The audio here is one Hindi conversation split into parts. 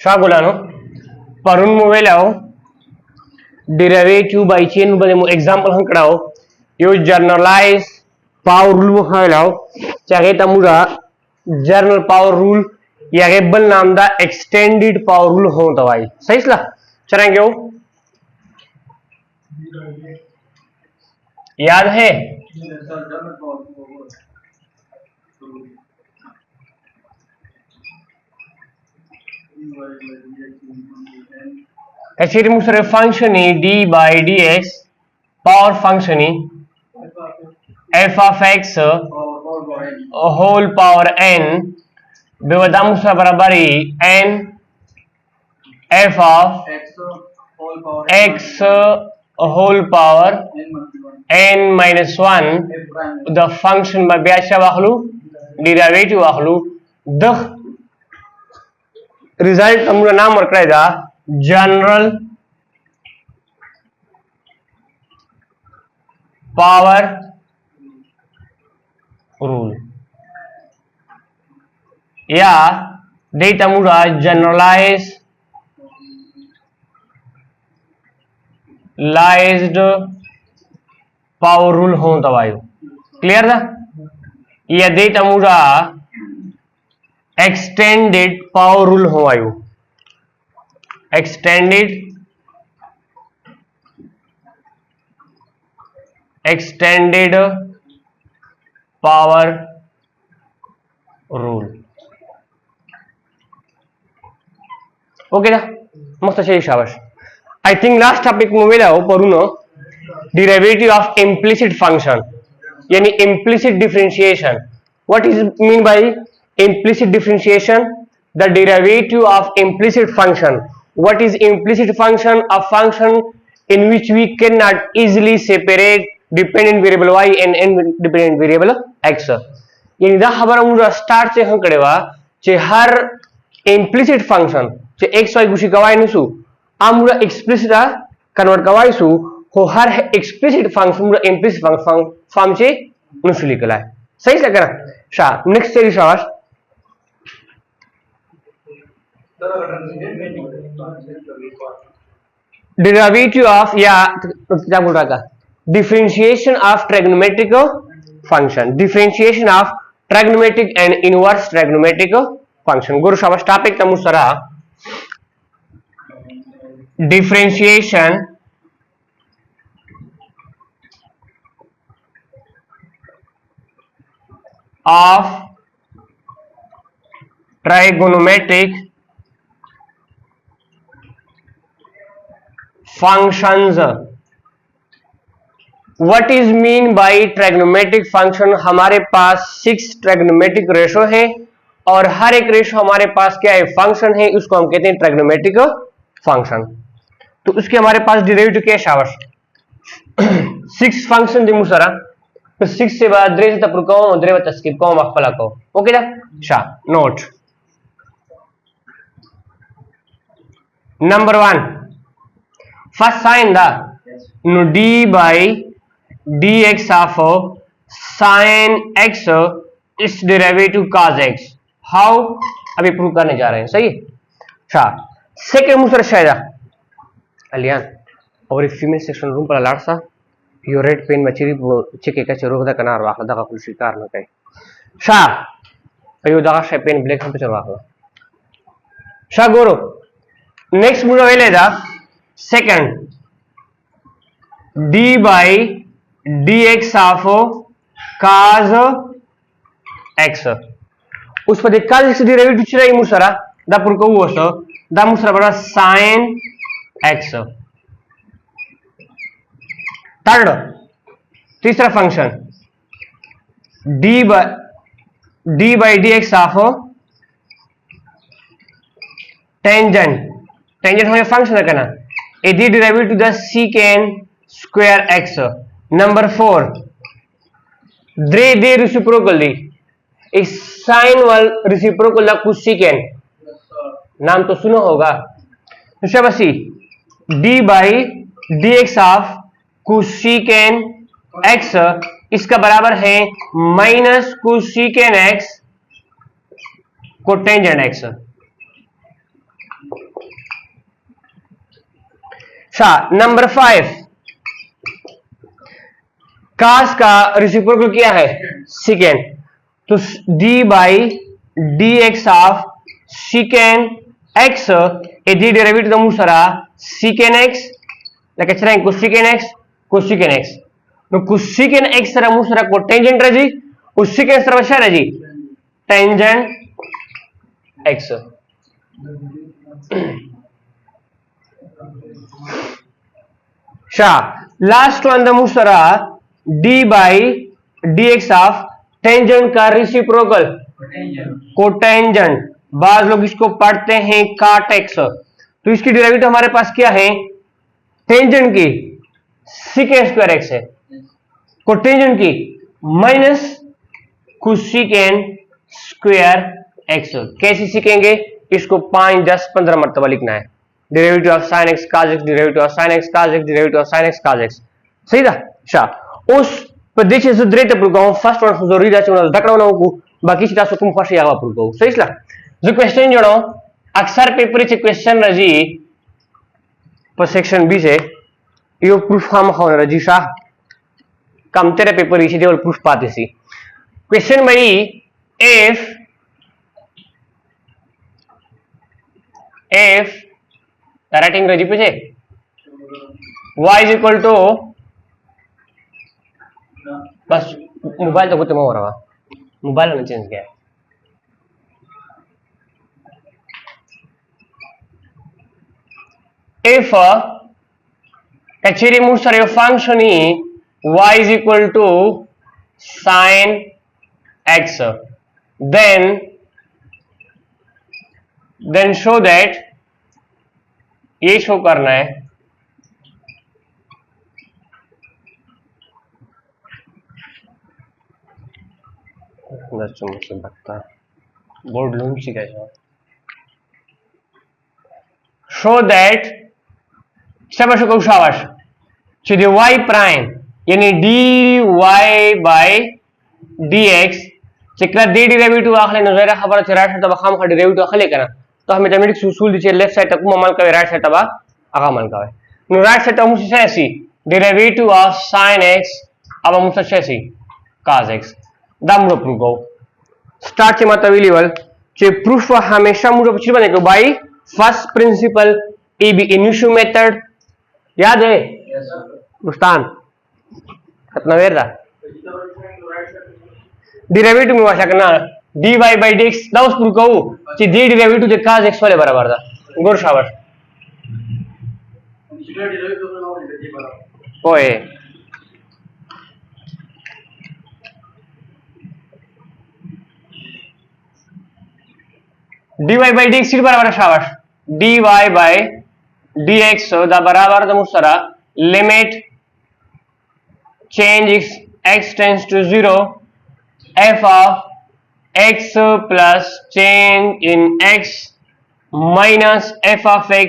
शा बोलानो परून मोबाइलाओ डेरिवेटिव बाय चेन बने एग्जांपल हंकड़ाओ यो जनरलाइज पावर रूल वो खालाओ चाहे तमुरा जनरल पावर रूल या के बल नाम दा एक्सटेंडेड पावर रूल हो दवाई सही सला चलेंगे वो याद है actually मुझे फंक्शन है d by dx power function है f of x whole power n बेवदा मुझे बराबर है n f of x whole power n minus 1 the function में ब्याशा वाखलू डेरिवेटिव वाखलू द रिजल्ट हमरा नाम रखा जनरल पावर रूल या डेटा मुरा जनरलाइज्ड पावर रूल हो दवाई क्लियर था या डेटा मुरा एक्सटेंडेड पावर रूल हो आयु एक्सटेंडेड पावर रूल ओके ना मस्त शाबाश I think last topic mobile आओ पढ़ू डेरिवेटिव ऑफ इम्प्लिसिट फंक्शन यानी implicit differentiation what is mean bye implicit differentiation the derivative of implicit function what is implicit function a function in which we cannot easily separate dependent variable y and independent variable x यानी दा खबर मुझे स्टार्ट से हम करेवा चे हर implicit function चे x y गुशी कवाई नुसु आ मुझे explicit कन्वर्ट कवाई सु हो हर explicit function मुझे implicit function फॉर्म चे नुसु लिखला है सही से करना शा नेक्स्ट सीरीज शाबाश डेरिवेटिव ऑफ या क्या बोल रहा था differentiation of trigonometric function differentiation of trigonometric and inverse trigonometric function गुरु शाबाश टॉपिक का मुसरा differentiation of trigonometric functions what is mean by trigonometric function हमारे पास 6 ट्राइगोनोमेट्रिक रेशो है और हर एक रेशो हमारे पास क्या है फंक्शन है उसको हम कहते हैं ट्राइगोनोमेट्रिक फंक्शन तो उसके हमारे पास डेरिवेटिव क्या शाबाश 6 फंक्शन दे मुसरा तो 6 से बाद द्रेज तपुरको द्रेव तस्कीब को मखफला को ओके ना शा note number 1 first sign the no d by dx of sin x is derivative cos x how अभी प्रूव करने जा रहे हैं सही अच्छा सेकंड मुसर शायदा अलियान और फीमेल सेक्शन रूम पर लाडसा यो रेड पेन मचरी चेके का चरो दा कनार वाखला दा कुल शिकार न कई शा अयो दा शे पेन ब्लैक हम पे चलवा शा गोरो नेक्स्ट मुझे वेले दा second d by dx of cos x उस पर cos x डेरिवेटिव चला मुसरा दा पुर को वो सो दा मुसरा बड़ा sin x थर्ड तीसरा function d by dx of tangent हमें फंक्शन है ना A D derivative the secant square x number 4 they reciprocal एक साइन वाल रेसिप्रोकल दा कुछ secant नाम तो सुनो होगा शाबाशी d by dx of cosecant x इसका बराबर है माइनस cosecant x को टेंजेंट x नंबर 5, कास का रेसिप्रोकल क्या है? सेकेंड। तो D by D X of second x यदि डेरिवेटिव मुसरा सेकेंड एक्स लेके कोसेकेंड एक्स कोसेकेंड एक्स तो कोसेकेंड एक्स रा मुसरा को टेंजेंट रजी उस सेकेंड रा वशा रजी टेंजेंट एक्स लास्ट वन द मुसरा D by D X of tangent का रेसिप्रोकल कोटेंजेंट। बाद लोग इसको पढ़ते हैं काट एक्स। तो इसकी डेरिवेटिव हमारे पास क्या है? टेंजेंट की सीकेंड स्क्वायर एक्स है, कोटेंजेंट की माइनस कोसेकेंड स्क्वायर एक्स। कैसे सीखेंगे? इसको 5, 10, 15 मरतबा लिखना है। Derivative of sine x cause x, derivative of sine x cause x, derivative of sine x cause x. सही था? उस प्रदेश से द्रेट पुरगाव फर्स्ट वन जो रीड আছে दकड़ा ना को बाकी सीधा सुकुम फर्स्ट यावा पुरगाव। सही इसला जो क्वेश्चन जणो अक्सर पेपर से क्वेश्चन रजी पर सेक्शन बी से यो प्रूफ हम हो रजी सा कम तेरे पेपर इसी देवल प्रूफ पाते सी। क्वेश्चन भाई if राइटिंग रजी पे y is equal to बस मोबाइल तो कुछ हो रहा मोबाइल ने चेंज किया। if actually मुसर function he y is equal to sin x then show that ये शो करना है बोर्ड लूम शो दैट शाबाश दी y प्राइम यानी D Y by D X चिकला डी डेरिवेटिव आखले नजर खबर है राइट तब खाम का डेरिवेटिव आखले करना तो हम मैथमेटिक्स उसूल दीजिए लेफ्ट साइड तक अमल का राइट साइड तब आगा अमल का नो राइट साइड मुझसे से ऐसी डेरिवेटिव ऑफ sin x अब मुझसे से ऐसी cos x दाम प्रूफ को स्टार्ट से मतलब लेवल जे प्रूफ हमेशा मुझे पूछ बने को by first principle A B initial method याद है मुस्तान कितना वेर था डेरिवेटिव में वाशा करना dy by dx दाउस प्रूफ को कि डी डेरिवेटिव जे cos x वाले बराबर था गोर शाबाश ओए dy by dx सीट बराबर है शाबाश dy by dx दा बराबर द मुसरा limit change x tends to 0 f of x plus change in x minus f of x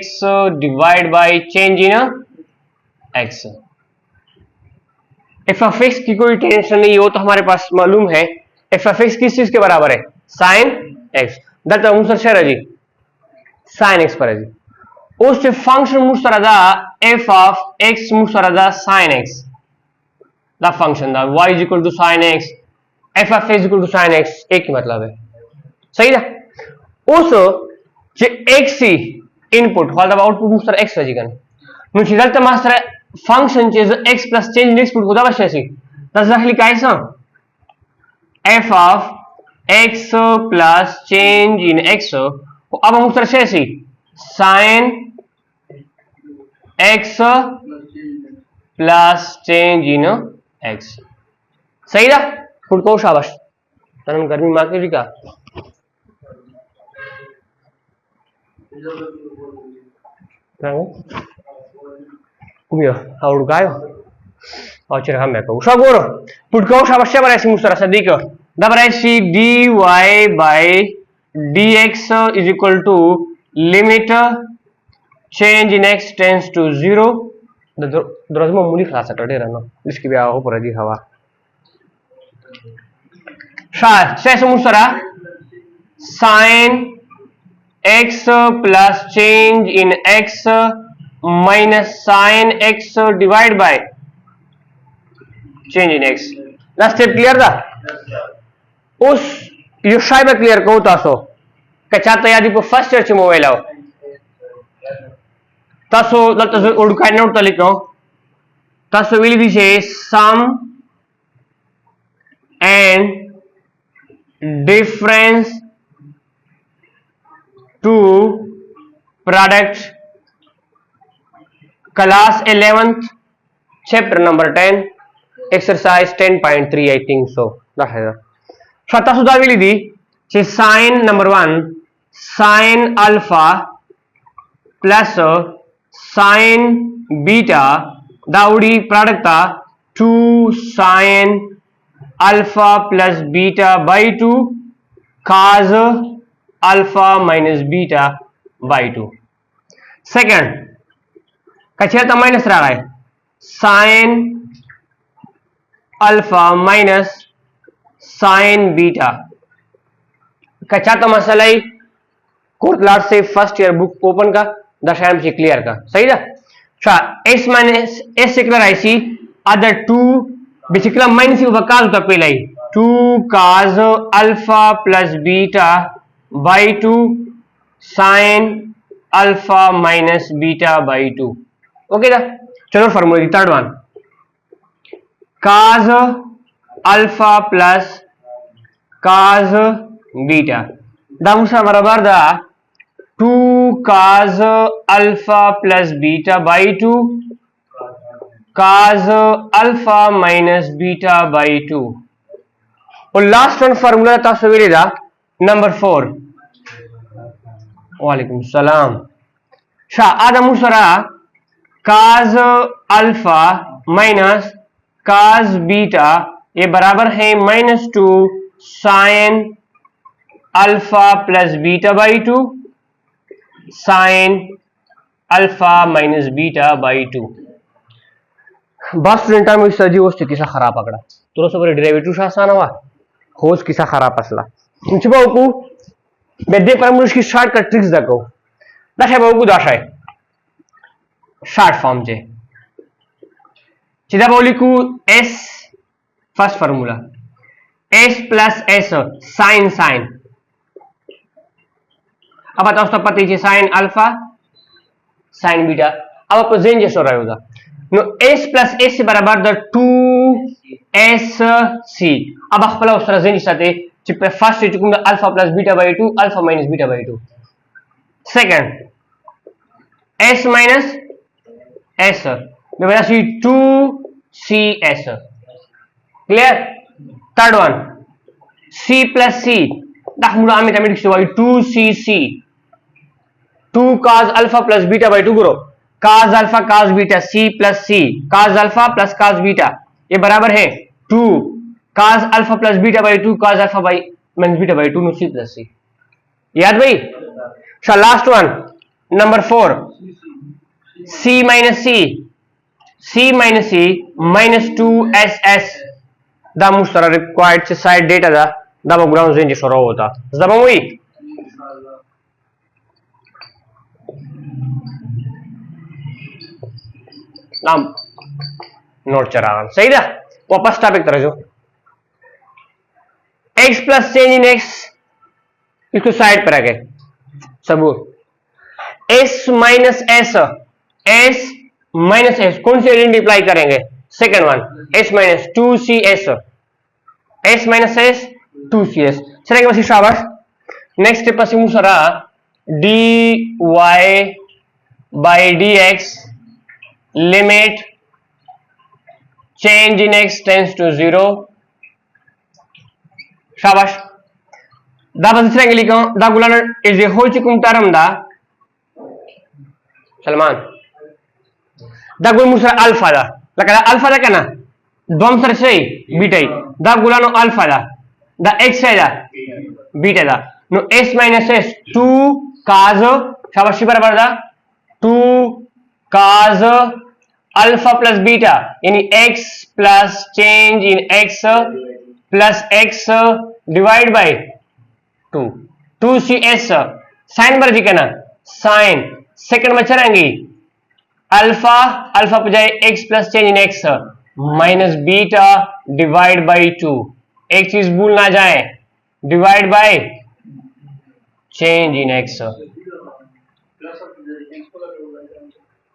divided by change in x। f of x की कोई टेंशन नहीं हो तो हमारे पास मालूम है f of x किस चीज के बराबर है sin x दर्द मुसर शेर जी sin x पर है जी उस फंक्शन मुसरदा f of x मुसरदा sin x द फंक्शन दा y is equal to sin x f of x equal to sin x एक ही मतलब है। सही ना? उस जे x इनपुट वाल द आउटपुट मुसर x रजीगन नु result master function J x plus change in x put को दबा शेसी दस रखली काय सा f of x plus change in x अब मुसर शेसी sin x plus change in x। सही ना? फुट को शाबाश तन गर्मी मार के का कुमियो और गायो और चिर हम को शागोर फुट को शाबाश से बरासी मुसरा Sadiq दबरासी dy by dx is equal to limit change in x tends to 0 द्रजमो मूली खला सटडे रहना इसकी भी आओ पर दी हवा से मुसरा sin x plus change in x minus sine x divide by change in x. ना स्टेप क्लियर था? उस यो शायद क्लियर कहो तासो कचा तैयारी पर फर्स्ट ईयर चे मोबाइल आओ तासो लता उड़का नोट लिखो तासो विल बी से sum and difference to product class 11th chapter number 10 exercise 10.3 I think so स्वतः सुधा विली दी चे sine number 1 sine alpha plus sine beta दाउडी प्रोडक्ट था 2 sine alpha plus beta by 2 cos alpha minus beta by 2। Second कचेरा माइनस रहा है sine alpha minus sine beta कचा तो मसला ही कोर्ट क्लास से फर्स्ट ईयर बुक ओपन का दशाएं से क्लियर का सही ना। अच्छा एस माइनस एस सिक्लर आईसी अदर 2 बेसिकली माइनस ही वकाल का पहला ही 2 cos alpha plus beta by 2 sine alpha minus beta by 2। Okay दा चलो formula third one cos alpha plus cos beta दामुसा बराबर दा 2 cos alpha plus beta by 2 cos alpha minus beta by 2 और लास्ट वन फॉर्मूला था सवेरे दा नंबर 4। वालेकुम सलाम शाह आदा मुसरा cos alpha minus cos beta ये बराबर है -2 sine alpha plus beta by 2 sine alpha minus beta by 2। बस स्टुडंटा में सजी वस्तू किसा खराब पकड़ा तुला सगळे डेरिव्हेटिव्ह शासा नवा होस किसा खराब असला तुमचे भाऊ बेदे परमुष की शॉर्टकट ट्रिक्स दाखव दाखय भाऊ दाशाय शॉर्ट फॉर्म चे चिदा लिखू S first formula S plus S sine sine अब बताओ तो पता ही साइन अल्फा साइन बीटा अब आपको जेन जैसो रहा होगा नो एस प्लस एस बराबर द 2 एस सी अब आप पहला उसरा जेन साथे चिप फर्स्ट चिकुम alpha plus beta by 2 alpha minus beta by 2 second S minus S में बता C 2 C S clear. Third one C plus सी दाखमुला आम्ही त्यामध्ये शिवाय 2 C C 2 cos alpha plus beta by 2 करो cos alpha cos beta C plus C cos alpha plus cos beta ये बराबर है 2 cos alpha plus beta by 2 cos alpha by minus beta by 2 नो सी प्लस सी याद भाई। अच्छा last one number 4 C minus C minus 2 S S दा मुस्तरा रिक्वायर्ड से साइड डेटा दा दबा ग्राउंड रेंज सो होता दबा हुई नाम नोट चरा सही था वापस टॉपिक तरह जो x plus change in x इसको साइड पर आगे सबूत s माइनस s कौन सी मल्टीप्लाई करेंगे second one s minus 2cs s minus s 2cs चलेंगे बस शाबाश। नेक्स्ट स्टेप पर मुसरा dy by dx limit change in x tends to 0 शाबाश दा बस चलेंगे लिखो दा गुलान इज ए होल चिकुम टर्म दा सलमान दा गुल मुसरा अल्फा दा लका अल्फा दा kana dom sar sei beta da gulano alpha da x da beta da no s minus s 2 cos शाबाशी बराबर दा 2 cos अल्फा प्लस बीटा यानी x plus change in x plus x divide by 2 2cs sine बर जी ना साइन सेकंड में चलेंगी अल्फा अल्फा पे जाए x plus change in x minus beta divide by 2। एक चीज भूल ना जाए, divide by change in x।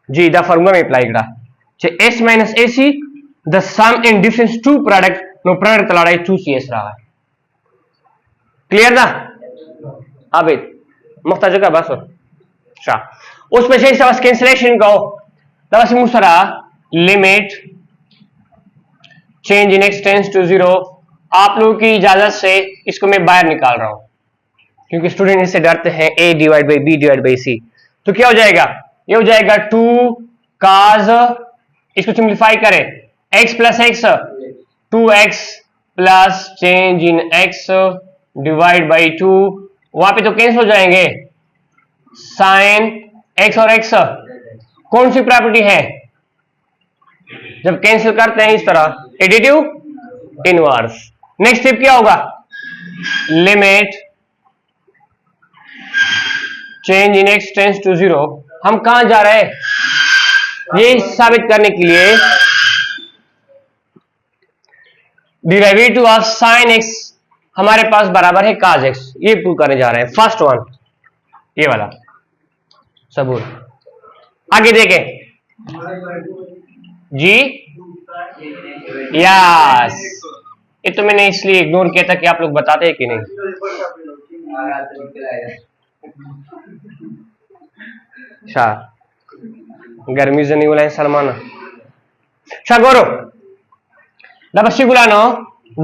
जी द फॉर्मूला में अप्लाई करा s माइनस ac द sum in difference to product नो प्रोडक्ट तलाड़ा 2cs रहा है। क्लियर ना? अब मुख्तार जगह बस उसमें से बस कैंसिलेशन को बस मुसरा limit change in x tends to 0। आप लोगों की इजाजत से इसको मैं बाहर निकाल रहा हूं क्योंकि स्टूडेंट इससे डरते हैं a divide by b divide by c। तो क्या हो जाएगा? ये हो जाएगा 2 cos, इसको सिंप्लीफाई करें x plus x 2x plus change in x divide by 2। वहां पे तो कैंसिल हो जाएंगे साइन x और x। कौन सी प्रॉपर्टी है? जब कैंसिल करते हैं इस तरह एडिटिव इनवर्स। नेक्स्ट स्टेप क्या होगा? Limit change in x tends to 0। हम कहां जा रहे हैं? ये साबित करने के लिए डेरिवेटिव ऑफ साइन x हमारे पास बराबर है cos x। ये प्रूव करने जा रहे हैं। फर्स्ट वन ये वाला सबूत। आगे देखें जी। यस, ये तो मैंने इसलिए इग्नोर किया था कि आप लोग बताते हैं कि नहीं। अच्छा गर्मी से नहीं बोला सलमान शागोरो दबसी गुलानो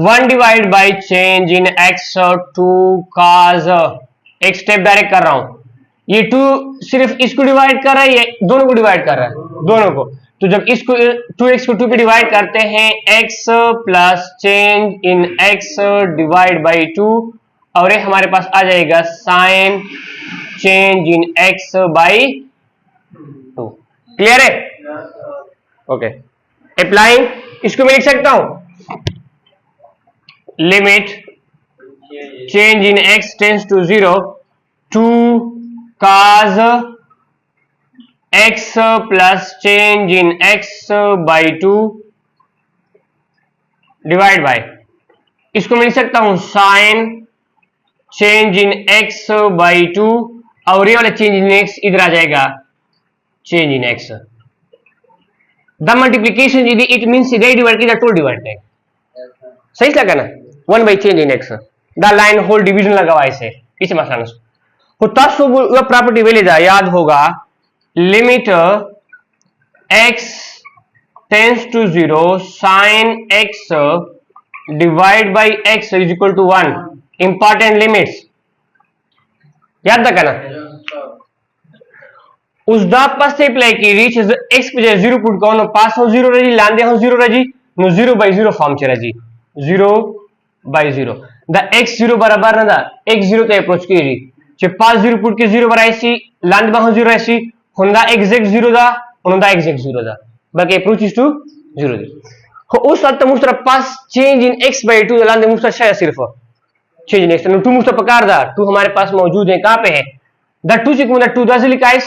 1 divide by change in x 2 cos। एक स्टेप डायरेक्ट कर रहा हूं। ये 2 सिर्फ इसको डिवाइड कर रहा है, ये दोनों को डिवाइड कर रहा है, दोनों को। तो जब इसको 2x को 2 पे डिवाइड करते हैं x plus change in x divide by 2 और ये हमारे पास आ जाएगा sine change in x by 2। Clear है? ओके अप्लाइंग इसको मैं लिख सकता हूं limit change in x tends to 0 2 cos x plus change in x by 2 divide by इसको मैं लिख सकता हूं sine change in x by 2 और ये वाला चेंज इन x इधर आ जाएगा change in x। The multiplication यदि इट मींस इधर डिवाइड किया टू डिवाइड है। सही लगा ना? 1 by change in x the line whole division लगा हुआ ऐसे इसे मसला वो प्रॉपर्टी वेलेदा याद होगा limit x tends to 0 sine x divide by x is equal to 1। Important limits याद रखना। उस दा पास से अप्लाई की रीच x पे 0 पुट कौन पास हो 0 रजी लांदे हो 0 रजी नो 0 बाई 0 फॉर्म चे रजी 0 बाई 0 द x 0 बराबर ना दा x 0 ते अप्रोच की री चे पास 0 पुट के 0 बराइसी लांद बाहो 0 ऐसी होंदा एग्जैक्ट 0 दा होंदा एग्जैक्ट 0 दा बाकी अप्रोच इज टू 0 हो उस वक्त मुस्तर पास चेंज इन x बाई 2 लांदे मुस्तर शायद सिर्फ चेंज इन x नो 2 मुस्तर पकार दा 2 हमारे पास मौजूद है। कहां पे है? द 2 से कुंदा 2 दा से लिखा है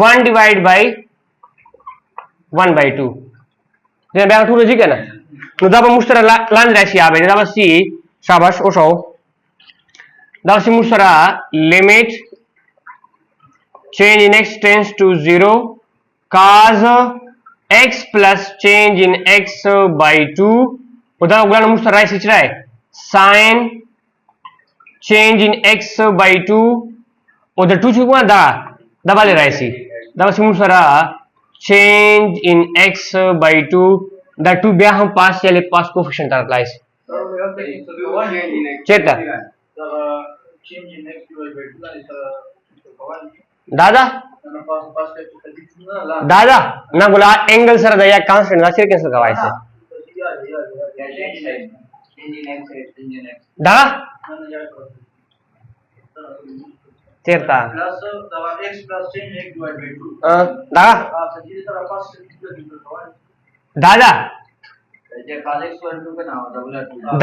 1 divide by 1 by 2 then back 2 रजी कहना नो दा मुस्तर लांद राशि आवे दा बसी शाबाश ओशो दा बसी मुस्तर limit change in x tends to 0 cos x plus change in x by 2 उधर उगला मुस्तर राइट सिच रहा है sin change in x by 2 उधर 2 चुका दा दबा ले रहा है सी दबा से मुस्तर change in x by 2 दा 2 ब्याह हम पास चले पास कोफिशिएंट अप्लाई चेता दादा दादा ना बोला एंगल सर दया कांस्टेंट सिर कैंसिल करवाए से दादा चेता दादा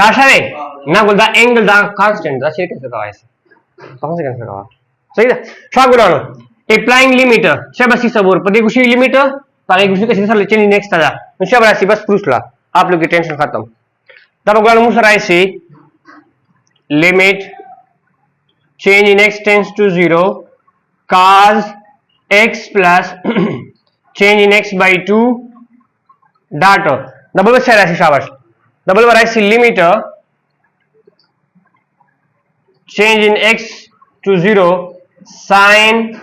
दाशा रे ना बोलता एंगल दा कांस्टेंट दा सिर कैंसिल करवाए से कौन से कैंसिल करवा सही है। शागुलानो applying limit siya basi sabur pati gusto yung limit pag gusto kasi sa change next tada siya basi bas proof la आप लोग की टेंशन खत्म तब अगर मुझे राय से limit change in x tends to 0 cos x plus change in x by 2 dot double बस राशि शाबाश double राशि limit change in x to 0 sin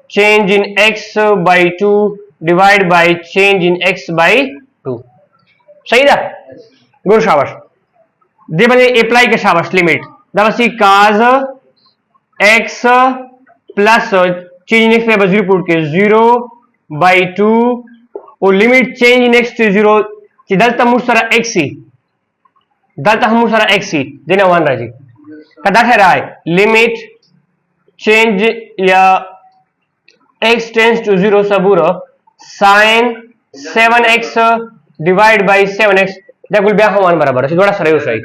change in x by 2 divided by change in x by 2 सही था गुड शाबाश दे बने अप्लाई के शाबाश लिमिट दबसी cos x plus change in x पे 0 पुट के 0 by 2 और limit change in x to 0 कि दलता मुसरा x ही दलता हम मुसरा x ही देना 1 राजी कदा है रहा है लिमिट चेंज या x tends to 0 सबूरो sin 7x divide by 7x that will be 1 बराबर है थोड़ा सरल सही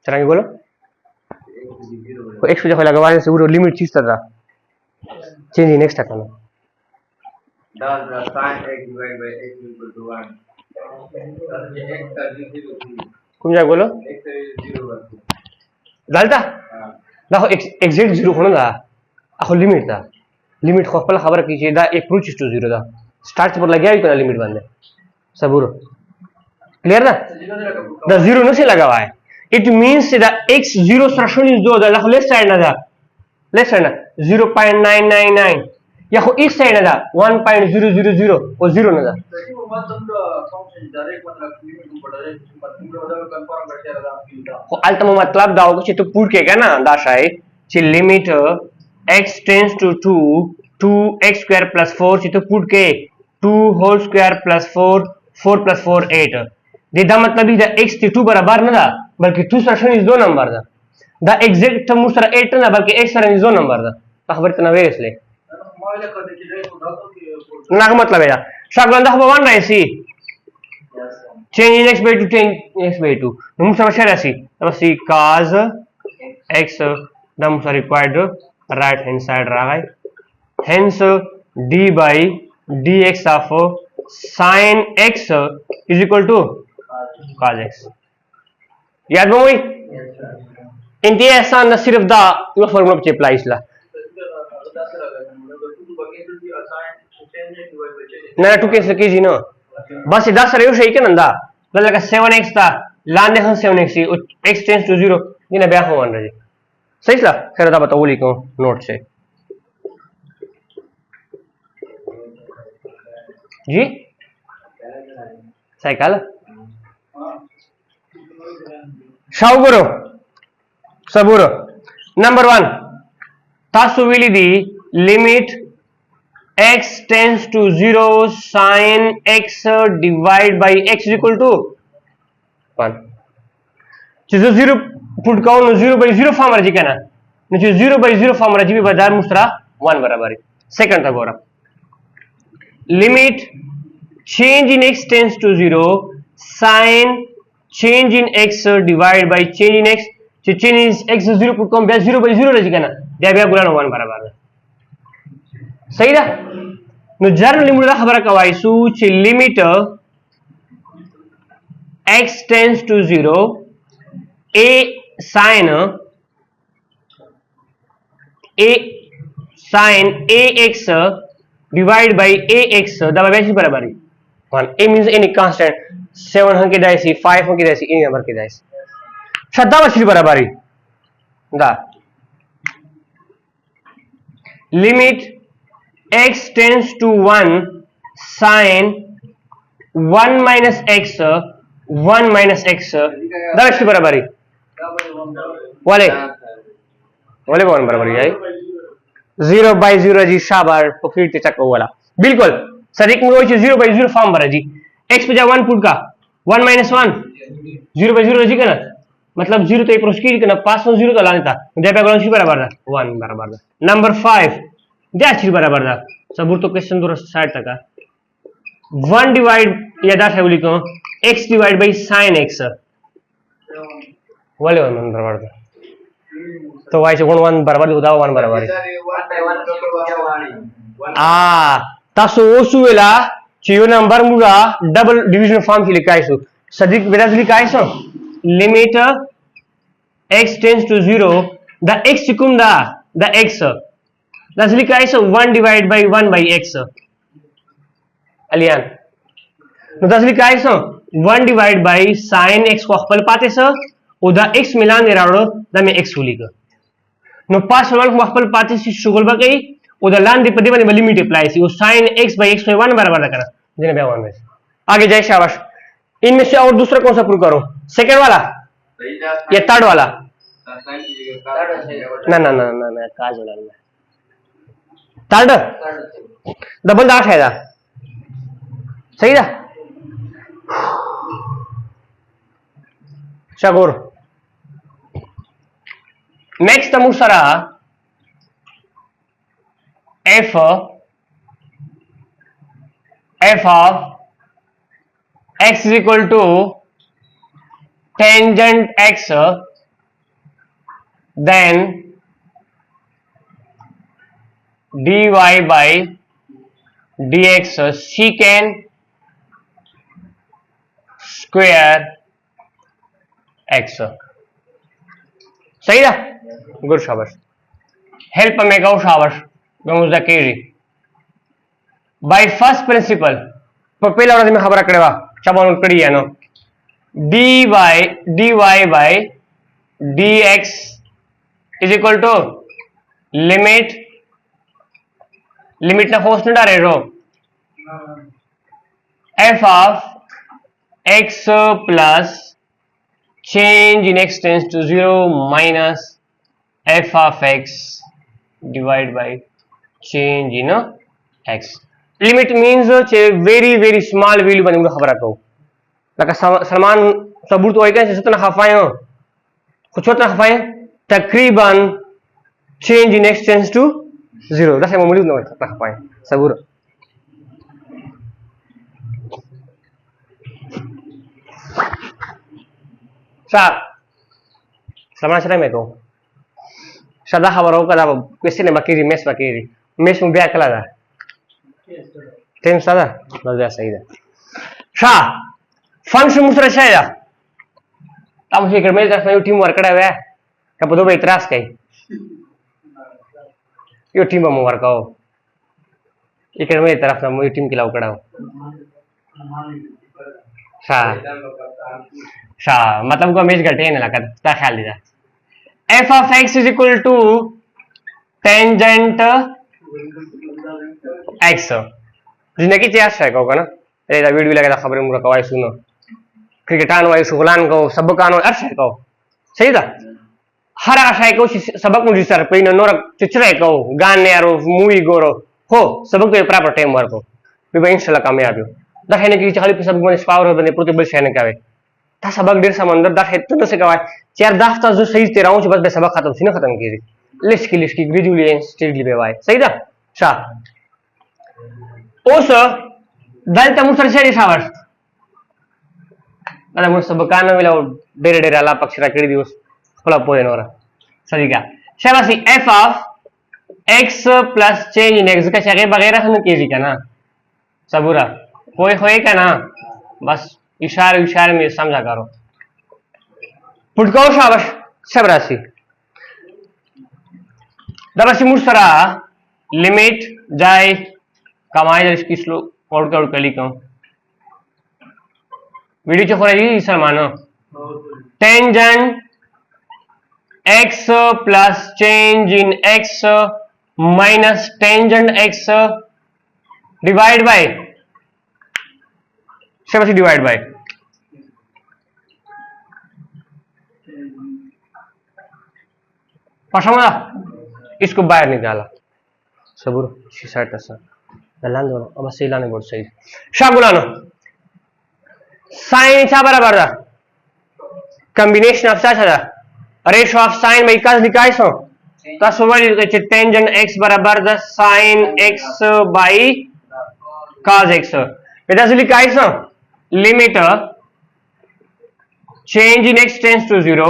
चलेंगे बोलो x जो लगा वाले से वो लिमिट चीज था चेंज इन x तक ना does sin x divided by x equal to 1 x कौन जा बोलो is 0 डालता देखो एग्जैक्ट 0 होना था आखो लिमिट था लिमिट को पहले खबर कीजिए दा अप्रोच टू 0 था स्टार्ट पर लग गया ही तो लिमिट बंद है सबूरो क्लियर ना द 0 नहीं से लगा हुआ है इट मींस द x 0 सरासर इज 2 द लेफ्ट साइड ना था लेफ्ट साइड ना 0.999 या को इस साइड ना था 1.000 और 0 ना था को अल्टम मतलब दाओ को तो पूर के ना दाशा है ची limit x tends to 2x square plus 4 ची तो पूर के 2 whole square plus 4 plus 4 8 देदा मतलब ही x थी 2 बराबर ना था बल्कि 2 सरासर इस 2 नंबर था द एग्जैक्ट मुसरा 8 ना बल्कि x सरासर इस 2 नंबर था तो खबर इतना वे इसलिए ना का मतलब है शागलंदा हो 1 राइसी change in x by 2 change x by 2 मुसरा शेयर ऐसी तब सी cos x द मुसरा रिक्वायर्ड right hand side रहा है hence d by dx of sin x is equal to cos x याद बोई इंटी ऐसा न सिर्फ दा यो फॉर्मूला पे अप्लाई इसला ना 2 कैसे कीजिए ना बस 10 रहे हो सही के नंदा लगा 7x था लाने हम 7x x tends to 0 ये ना ब्याह हो रहा है सही सला खैर दा बताओ लिखो नोट से जी साइकिल शाउगुरो सबुरो नंबर 1 तासु विली the limit x tends to 0 sin x divided by x is equal to 1 cheese 0 put का 0 by 0 फॉर्म रजी कहना नीचे 0 by 0 फॉर्म रजी भी बाजार मुस्रा 1 बराबर है सेकंड था गोरा limit change in x tends to 0 sin change in x divided by change in x change in x 0 put का 0 by 0 रजी कहना दे बिया गुना 1 बराबर है सही ना नो जर्नल लिमिट दा खबर का वाई सु ची limit x tends to 0 a sin ax divided by ax दबा वैसी बराबर है 1 a means any constant 7 हंके दाइसी 5 हंके दाइसी any number के दाइसी श्रद्धा वैसी बराबर है दा limit x tends to 1 sin 1 minus x दबा वैसी बराबर है वाले वाले कौन बराबर है 0 by 0 जी शाबार तो फिर ते चक्कर वाला बिल्कुल सटीक में वही 0 by 0 फॉर्म भरा जी x पे जा 1 पुट का 1 minus 1 0 by 0 जी का ना मतलब 0 तो एक प्रोस्कीज का ना 5 में 0 तो लाने था दे पे कौन सी बराबर था 1 बराबर था नंबर 5 दे अच्छी बराबर था सबूर तो क्वेश्चन दूर साइड तक 1 डिवाइड या दास है बोली को x divide by sin x वाले 1 बराबर था तो y से 1 बराबर होता 1 बराबर तासो ओसुवेला चियो नंबर मुगा डबल डिवीजन फॉर्म से लिखाइसु सदिक वेदास लिखाइसु limit x tends to 0 the x secunda the x das लिखाइसु 1 divided by 1 by x अलियान no das लिखाइसु 1 divided by sin x को खपल पाते छ उदा x मिलान दे रावडो द में x उलिक no पास वन को खपल पाते छ शुगल बा गई उदा लान दे पदे बने लिमिट अप्लाई सी वो sin x by x में 1 बराबर करा देने बे 1 में आगे जाए शाबाश इनमें से और दूसरा कौन सा प्रूव करो सेकंड वाला या थर्ड वाला ना ना ना ना ना काज वाला थर्ड डबल दाश है दा सही दा शगुर next Musra f of x is equal to tangent x then dy by dx secant square x सही है गुड शाबाश हेल्प में गो शाबाश गमुज़ केरी बाय फर्स्ट प्रिंसिपल पहला वाला में खबर करेवा चाबा नोट करी है नो dy by dx is equal to limit ना फोर्स न डाले रो f of x plus change in x tends to 0 minus f of x divided by change in x limit means very small value बने मुझे खबर को लगा सलमान सबूत तो एक जितना खफाए हो कुछ उतना खफाए तकरीबन change in x tends to 0 dah saya mau mulai no खफाए सबूत साहब सलमान शराय में को सदा खबर हो कदा कैसे ने बकीरी मेस में ब्याह कला था टेम सदा बस सही है शा फंक्शन मुसरा शायदा अब मुझे कर मेरे तरफ में टीम वर्क करा हुआ है कब दो भाई त्रास कहीं यो टीम में वर्क आओ ये कर मेरे तरफ ना मुझे टीम की लाउ करा हो शा मतलब को मैच घटे ना लगा ता ख्याल दीजा f of x is equal to tangent x जिंदगी चेस है को ना रे वीडियो लगा खबर मुरा कवाई सुनो क्रिकेटान वाई शुगलान को सबकान अर्श है को सही था हर आशा को सबक मुझे सर पे नोर चिचरे को गाने यारो मूवी गोरो हो सबक पे प्रॉपर टाइम वर्क हो भी इंशाल्लाह कामयाब हो दखने की चाली सबक में पावर बने प्रतिबल शहने का था सबक देर समंदर दख तो से कवाई चार दाफ्ता जो सही तेरा हूं बस बे सबक खत्म सी ना खत्म की लिस्ट की ग्रेजुअली स्टेडली बे भाई सही था शाह ओस दलता मुसर शरी सावर अदा मुस सबकान मिला डेरे अला पक्षरा करी दिवस फला पोए नोरा सही का शाबाशी f of x plus change in x का शगे वगैरह हम केजी का ना सबूरा कोई होए का ना बस इशारे में समझा करो पुटको शाबाश सबरासी दबसी मुसरा लिमिट जाए कमाई जर इसकी स्लो और कली कहूं वीडियो चो खोलेगी सलमानो tangent x plus change in x minus tangent x divide by शाबाशी divide by पसंद इसको बाहर निकाला सबूर शिशाट सा दलान दो अब सही लाने बोल सही शागुलानो sin चा बराबर दा combination of चा दा ratio of sin by cos लिखाई सो तो सवाल ये tangent x बराबर दा sin x by cos x बेटा से लिखाई सो limit change in x tends to 0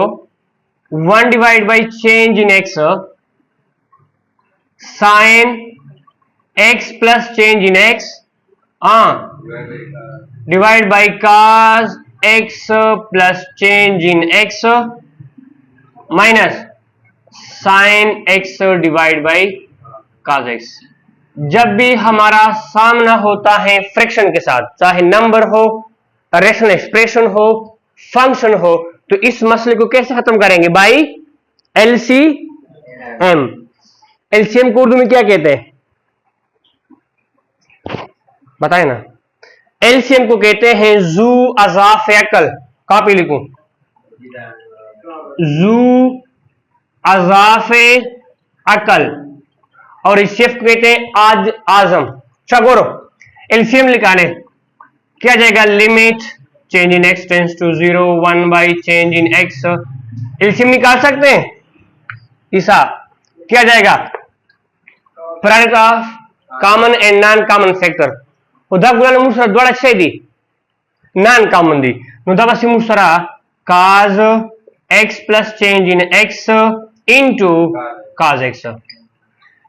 1 divide by change in x sign x plus change in x divide by cos x plus change in x minus sine x divide by cos x. जब भी हमारा सामना होता है फ्रैक्शन के साथ, चाहे नंबर हो, रेशनल एक्सप्रेशन हो, फंक्शन हो, तो इस मसले को कैसे खत्म करेंगे? By LCM. एलसीएम को उर्दू में क्या कहते हैं बताए ना? एलसीएम को कहते हैं जू अजाफ अकल। कॉपी लिखूं, जू अजाफ अकल, और इस शेफ को कहते हैं आज आजम। चगोरो एलसीएम लिखाने क्या जाएगा? Limit change in x tends to 0 1 by change in x. LCM निकाल सकते हैं? ईसा क्या जाएगा? Product of common and non common factor. उदा गुलान मुसरा द्वारा छे दी नॉन कॉमन दी नुदा बसी मुसरा cos x plus change in x into cos x।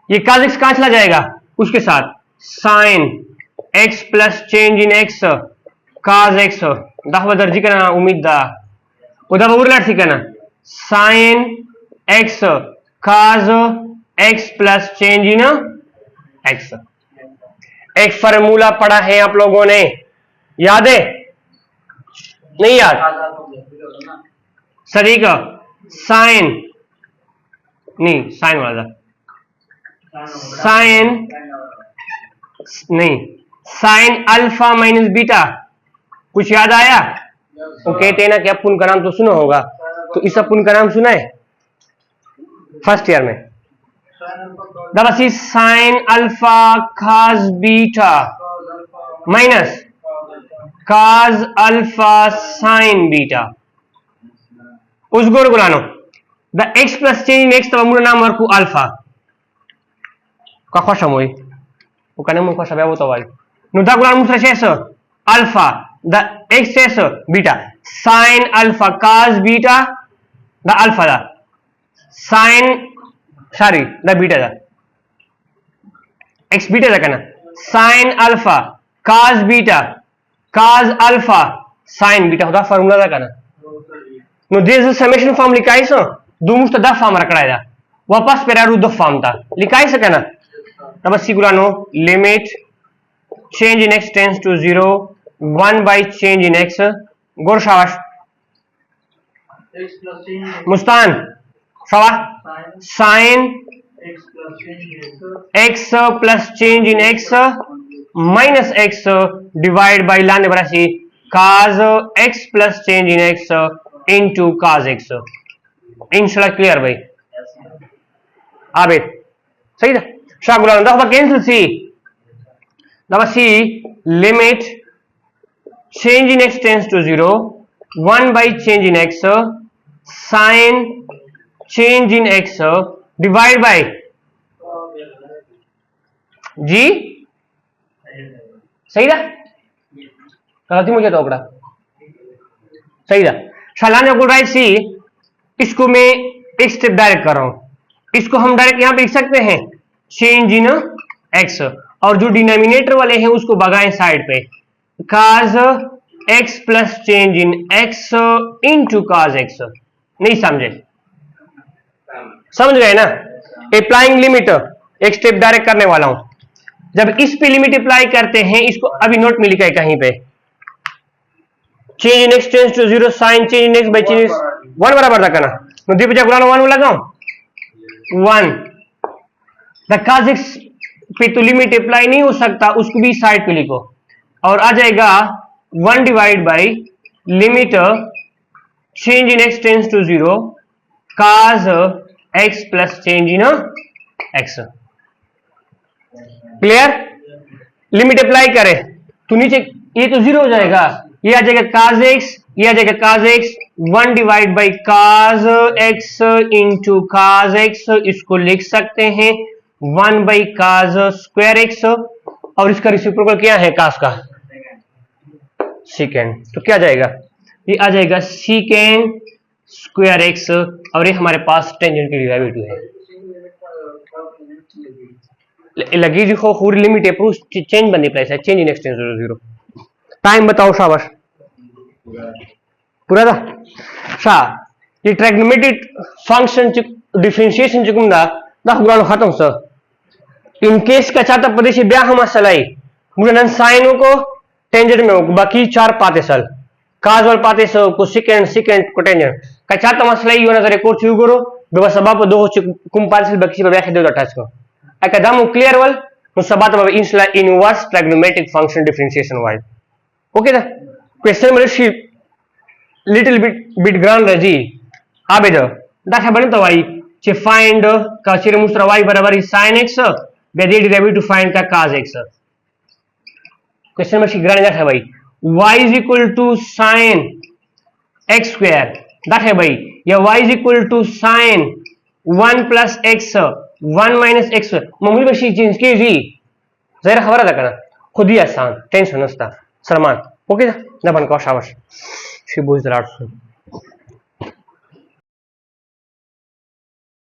ये cos x कहां चला जाएगा? उसके साथ sin x plus change in x cos x दाखवा दर्जी करना उम्मीद दा उदा उरला ठीक है ना? sin x cos x plus change in x। एक फार्मूला पढ़ा है आप लोगों ने, याद है? नहीं याद? सही का साइन नहीं, साइन वाला साइन नहीं, साइन अल्फा माइनस बीटा। कुछ याद आया? वो कहते हैं ना कि अपुन का नाम तो सुना होगा, तो इस अपुन का नाम सुना है फर्स्ट ईयर में? दबसी sine alpha cos beta minus cos alpha sine beta. उस गोर गुलानो द X plus change in X तब मुरा नाम रखू अल्फा का खोशा मोई वो कने मु खोशा वो तो वाली नु दा गुलान मुसरा शेस अल्फा द एक्स शेस beta sine alpha cos beta द अल्फा दा साइन सॉरी द बीटा दा एक्स बीटा दा कना sine alpha cos beta cos alpha sine beta होता फार्मूला दा कना no this is summation form लिखाई सो दो मुस्त दा फॉर्म रखड़ा दा वापस पेरारू द फॉर्म दा लिखाई से कना तब सिगुलानो limit change in x tends to 0 1 by change in x गोर शाबाश मुस्तान शाबाश sine x plus change in x minus x divide by लाने बरासी cos x plus change in x into cos x. इंशाल्लाह क्लियर भाई? आबिद सही था? शागुला दफा कैंसिल सी दफा सी limit change in x tends to 0 1 by change in x sine change in x divide by जी सही था? गलती मुझे टोकड़ा सही था? शालाने को राइट सी इसको मैं एक स्टेप डायरेक्ट कर रहा हूं, इसको हम डायरेक्ट यहां पे लिख सकते हैं चेंज इन एक्स, और जो डिनोमिनेटर वाले हैं उसको भगाएं साइड पे cos x plus change in x into cos x. नहीं समझे? समझ गए ना? अप्लाइंग लिमिट एक स्टेप डायरेक्ट करने वाला हूं। जब इस पे लिमिट अप्लाई करते हैं, इसको अभी नोट में लिखा है कहीं पे, change in x tends to 0 sine change in x by change 1 बराबर था ना, तो दीप जा गुलानो 1 लगाऊं 1 द cos एक्स पे तो लिमिट अप्लाई नहीं हो सकता, उसको भी साइड पे लिखो और आ जाएगा 1 divide by limit change in x tends to 0 cos x plus change in x. Clear? Limit apply करें तो नीचे ये तो 0 हो जाएगा, ये आ जाएगा cos एक्स, ये आ जाएगा cos x 1 divide by cos x into cos x, इसको लिख सकते हैं 1 बाई cos स्क्वायर एक्स, और इसका रेसिप्रोकल क्या है cos का? सेकेंड। तो क्या जाएगा? ये आ जाएगा सेकेंड स्क्वायर एक्स और ये हमारे पास टेंजेंट की डेरिवेटिव है लगी जी हो पूरी लिमिट है प्रूफ चेंज बनने प्लेस है change in x tends to 0 time बताओ शाबाश पूरा था शा ये ट्रिग्नोमेट्रिक फंक्शन डिफरेंशिएशन चुकुंदा दा हुरानो खत्म सर इन केस का चाहता प्रदेश ब्याह हम सलाई मुझे नन साइनों को टेंजेंट में होगा बाकी चार पाते सल काज वाल पाते सो को सेकंड को टेंजेंट का चाहता मसला ये नजर को चू करो दो सबब दो कुम पाते बाकी ब्याह दो अटैच को एकदम क्लियर वाल मुसबात बाबा इंसला inverse trigonometric function differentiation wise okay दा क्वेश्चन मेरे शी लिटिल बिट ग्रांड रजी आबे दो दाखा बने तो भाई चे फाइंड का चिर मुस्रा y बराबर sin x बेदे डेरिवेटिव फाइंड का cos x क्वेश्चन में शी ग्रांड दाखा भाई y is equal to sin x square Dakha भाई या y is equal to sin 1 plus x 1 minus x मामूली में शी चेंज की जी जरा खबर था करना खुद ही आसान टेंशन नस्ता सलमान ओके ना बन को शाबाश शी बुझ दरार